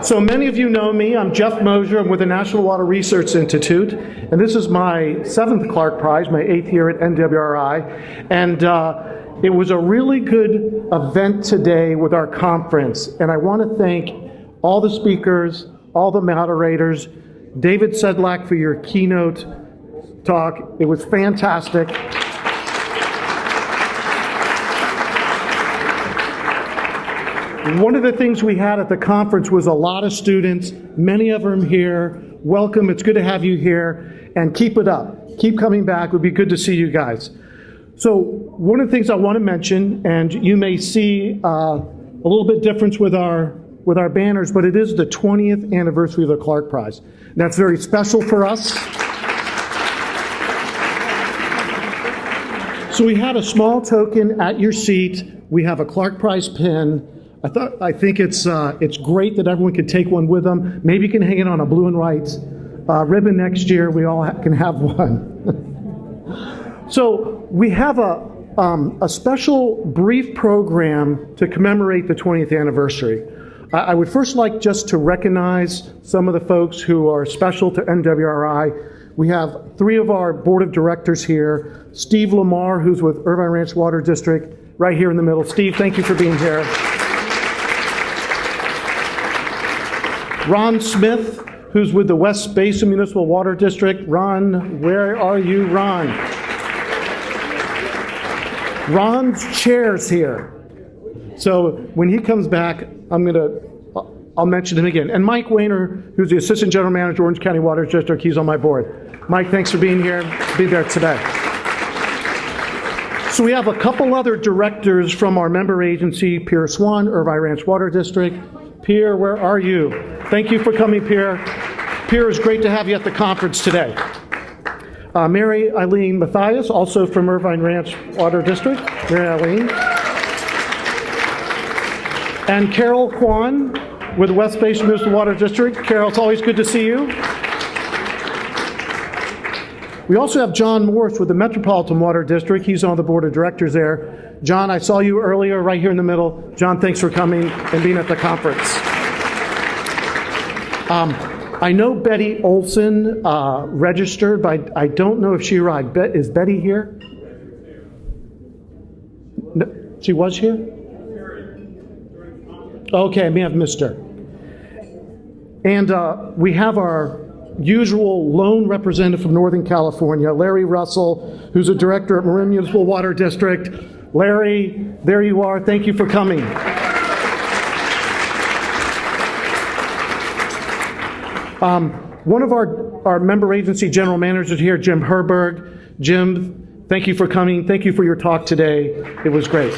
So many of you know me. I'm Jeff Mosher. I'm with the National Water Research Institute, and this is my 7th Clarke Prize, my 8th year at NWRI. And it was a really good event today with our conference, and I want to thank all the speakers, all the moderators, David Sedlak for your keynote talk. It was fantastic. One of the things we had at the conference was a lot of students, many of them here. Welcome, it's good to have you here, and keep it up. Keep coming back, it would be good to see you guys. So one of the things I want to mention, and you may see a little bit difference with our banners, but it is the 20th anniversary of the Clarke Prize. And that's very special for us. So we had a small token at your seat. We have a Clarke Prize pin. I think it's great that everyone can take one with them. Maybe you can hang it on a blue and white ribbon next year. We all can have one. So we have a special brief program to commemorate the 20th anniversary. I would first like just to recognize some of the folks who are special to NWRI. We have 3 of our board of directors here. Steve Lamar, who's with Irvine Ranch Water District, right here in the middle. Steve, thank you for being here. Ron Smith, who's with the West Basin Municipal Water District. Ron, where are you, Ron? Ron's chair's here. So when he comes back, I'll mention him again. And Mike Wayner, who's the Assistant General Manager, Orange County Water District, he's on my board. Mike, thanks for being here. Be there today. So we have a couple other directors from our member agency, Pierre Swan, Irvine Ranch Water District. Pierre, where are you? Thank you for coming, Pierre. Pierre, it's great to have you at the conference today. Mary Eileen Mathias, also from Irvine Ranch Water District. Mary Eileen. And Carol Kwan with West Basin Municipal Water District. Carol, it's always good to see you. We also have John Morse with the Metropolitan Water District. He's on the board of directors there. John, I saw you earlier right here in the middle. John, thanks for coming and being at the conference. I know Betty Olson registered, but I don't know if she arrived. Is Betty here? No, she was here? Okay, I may have missed her. And we have our usual lone representative from Northern California, Larry Russell, who's a director at Marin Municipal Water District. Larry, there you are. Thank you for coming. One of our member agency general managers here, Jim Herberg. Jim, thank you for coming. Thank you for your talk today. It was great.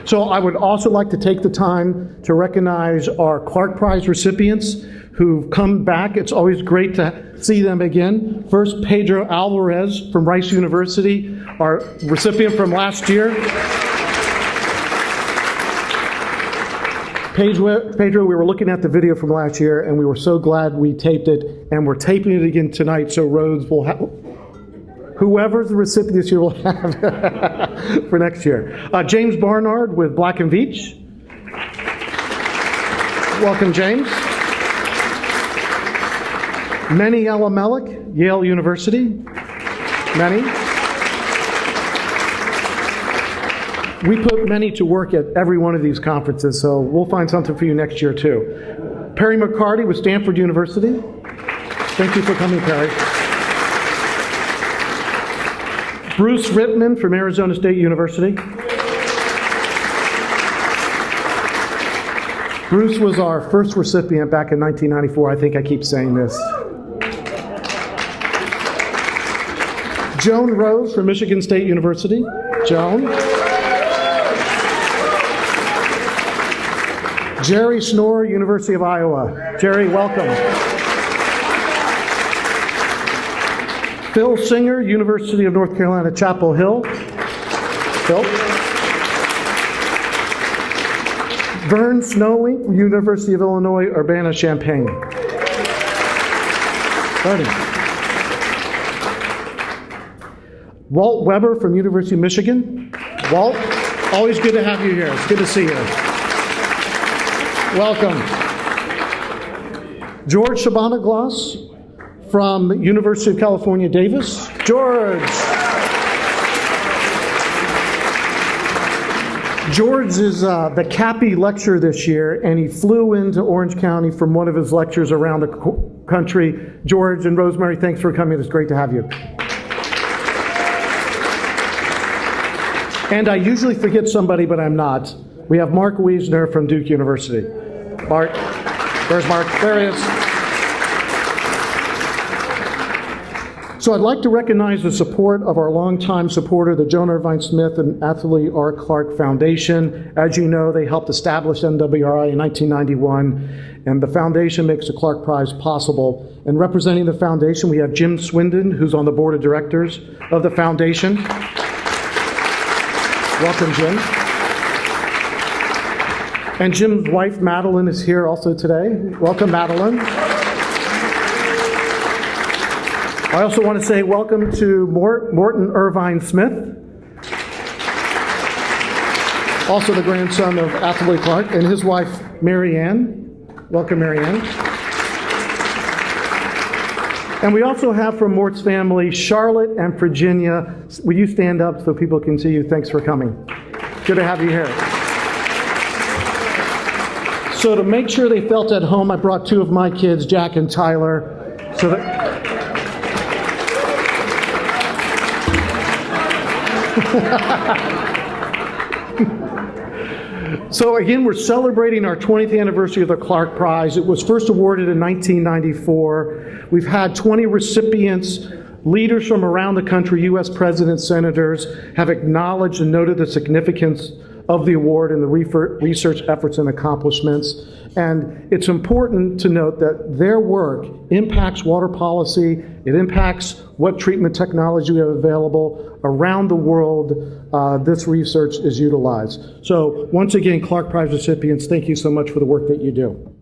So I would also like to take the time to recognize our Clarke Prize recipients who've come back. It's always great to see them again. First, Pedro Alvarez from Rice University, our recipient from last year. Pedro, we were looking at the video from last year, and we were so glad we taped it, and we're taping it again tonight, so Rhodes will have, whoever's the recipient this year will have for next year. James Barnard with Black and Veatch. Welcome, James. Meni Alamelech, Yale University. Meni. We put Meni to work at every one of these conferences, so we'll find something for you next year, too. Perry McCarty with Stanford University. Thank you for coming, Perry. Bruce Rittman from Arizona State University. Bruce was our first recipient back in 1994. I think I keep saying this. Joan Rose from Michigan State University. Joan. Jerry Schnorr, University of Iowa. Jerry, welcome. Phil Singer, University of North Carolina, Chapel Hill. Phil. Vern Snowing, University of Illinois, Urbana-Champaign. Walt Weber from University of Michigan. Walt. Always good to have you here. It's good to see you. Welcome. George Shabanaglas from University of California, Davis. George. George is the CAPI lecturer this year, and he flew into Orange County from one of his lectures around the country. George and Rosemary, thanks for coming. It's great to have you. And I usually forget somebody, but I'm not. We have Mark Wiesner from Duke University. Mark, where's Mark? There he is. So I'd like to recognize the support of our longtime supporter, the Joan Irvine Smith and Athalie R. Clarke Foundation. As you know, they helped establish NWRI in 1991, and the foundation makes the Clarke Prize possible. And representing the foundation, we have Jim Swindon, who's on the board of directors of the foundation. Welcome, Jim. And Jim's wife, Madeline, is here also today. Welcome, Madeline. I also want to say welcome to Morton Irvine Smith, also the grandson of Athalie Clarke, and his wife, Mary Ann. Welcome, Mary Ann. And we also have from Mort's family, Charlotte and Virginia. Will you stand up so people can see you? Thanks for coming. Good to have you here. So to make sure they felt at home, I brought two of my kids, Jack and Tyler, so that... So again, we're celebrating our 20th anniversary of the Clarke Prize. It was first awarded in 1994. We've had 20 recipients. Leaders from around the country, U.S. presidents, senators, have acknowledged and noted the significance of the award and the research efforts and accomplishments. And it's important to note that their work impacts water policy. It impacts what treatment technology we have available around the world. This research is utilized. So once again, Clarke Prize recipients, thank you so much for the work that you do.